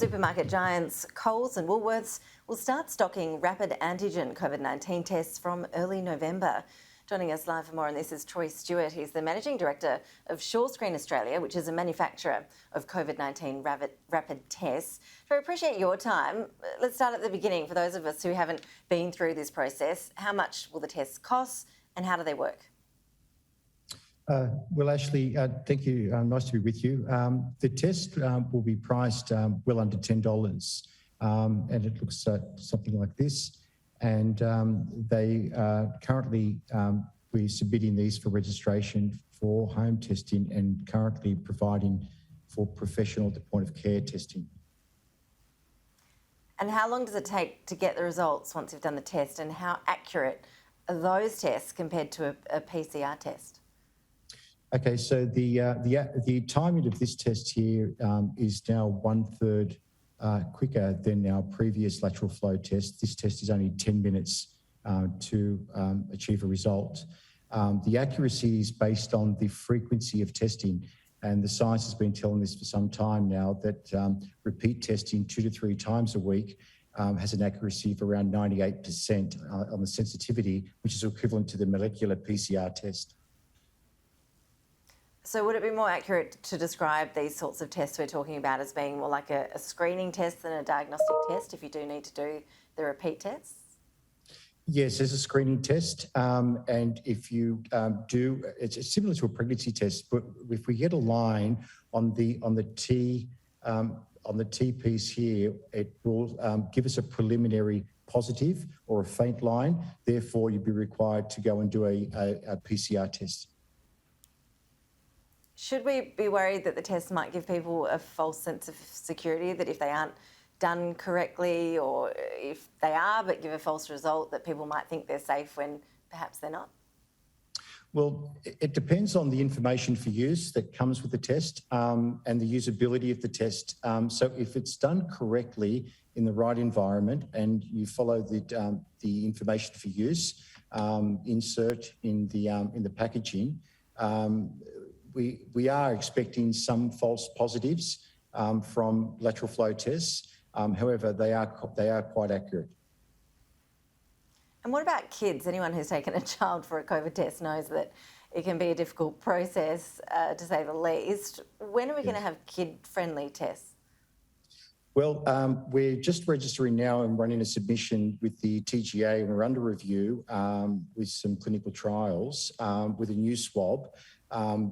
Supermarket giants Coles and Woolworths will start stocking rapid antigen COVID-19 tests from early November. Joining us live for more on this is Troy Stewart. He's the Managing Director of Surescreen Australia, which is a manufacturer of COVID-19 rapid tests. Troy, I appreciate your time. Let's start at the beginning. For those of us who haven't been through this process, how much will the tests cost and how do they work? Well, Ashley, thank you. Nice to be with you. The test will be priced well under $10, and it looks something like this. And they currently, we're submitting these for registration for home testing and currently providing for professional at the point of care testing. And how long does it take to get the results once you've done the test, and how accurate are those tests compared to a PCR test? Okay, so the timing of this test here is now 1/3 quicker than our previous lateral flow test. This test is only 10 minutes to achieve a result. The accuracy is based on the frequency of testing, and the science has been telling this for some time now that repeat testing 2 to 3 times a week has an accuracy of around 98% on the sensitivity, which is equivalent to the molecular PCR test. So would it be more accurate to describe these sorts of tests we're talking about as being more like a screening test than a diagnostic test if you do need to do the repeat tests? Yes, there's a screening test, and if you do, it's similar to a pregnancy test. But if we get a line on the T piece here, it will give us a preliminary positive or a faint line. Therefore, you'd be required to go and do a PCR test. Should we be worried that the test might give people a false sense of security, that if they aren't done correctly, or if they are but give a false result, that people might think they're safe when perhaps they're not? Well, it depends on the information for use that comes with the test and the usability of the test. So if it's done correctly in the right environment and you follow the information for use, insert in the packaging, we are expecting some false positives from lateral flow tests. However, they are quite accurate. And what about kids? Anyone who's taken a child for a COVID test knows that it can be a difficult process, to say the least. When are we going to have kid-friendly tests? Well, we're just registering now and running a submission with the TGA, and we're under review with some clinical trials with a new swab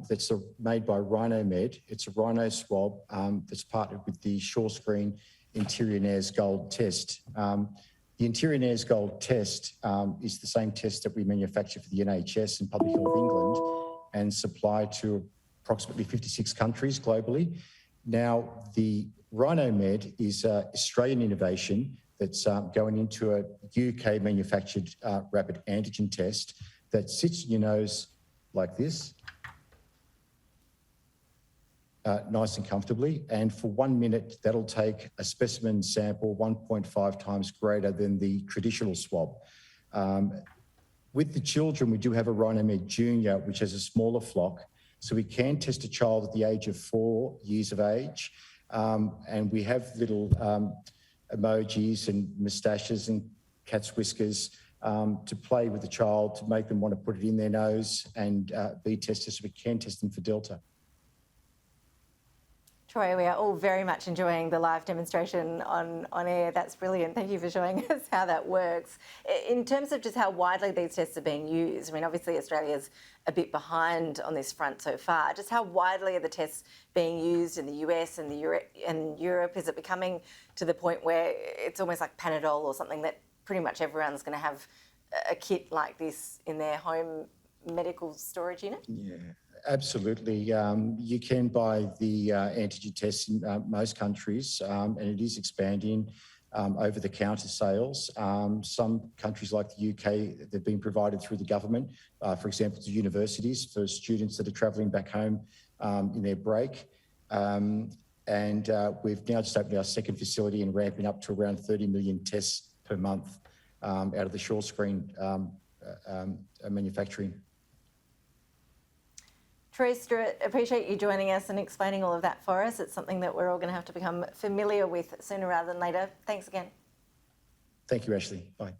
that's made by Rhinomed. It's a rhino swab that's partnered with the Surescreen Interior Nares Gold test. The Interior Nares Gold test is the same test that we manufacture for the NHS and Public Health England and supply to approximately 56 countries globally. Now, the Rhinomed is an Australian innovation that's going into a UK manufactured rapid antigen test that sits in your nose like this, nice and comfortably. And for 1 minute, that'll take a specimen sample 1.5 times greater than the traditional swab. With the children, we do have a Rhinomed Junior, which has a smaller flock. So we can test a child at the age of 4 years of age. And we have little emojis and moustaches and cat's whiskers to play with the child, to make them want to put it in their nose and be tested, so we can test them for Delta. Troy, we are all very much enjoying the live demonstration on air. That's brilliant. Thank you for showing us how that works. In terms of just how widely these tests are being used, I mean, obviously Australia's a bit behind on this front so far. Just how widely are the tests being used in the US and Europe? Is it becoming to the point where it's almost like Panadol or something that pretty much everyone's going to have a kit like this in their home medical storage unit? Yeah. Absolutely. You can buy the antigen tests in most countries, and it is expanding over-the-counter sales. Some countries like the UK, they've been provided through the government, for example, to universities for students that are travelling back home in their break. And we've now just opened our second facility and ramping up to around 30 million tests per month out of the Surescreen manufacturing. Troy Stewart, appreciate you joining us and explaining all of that for us. It's something that we're all going to have to become familiar with sooner rather than later. Thanks again. Thank you, Ashley. Bye.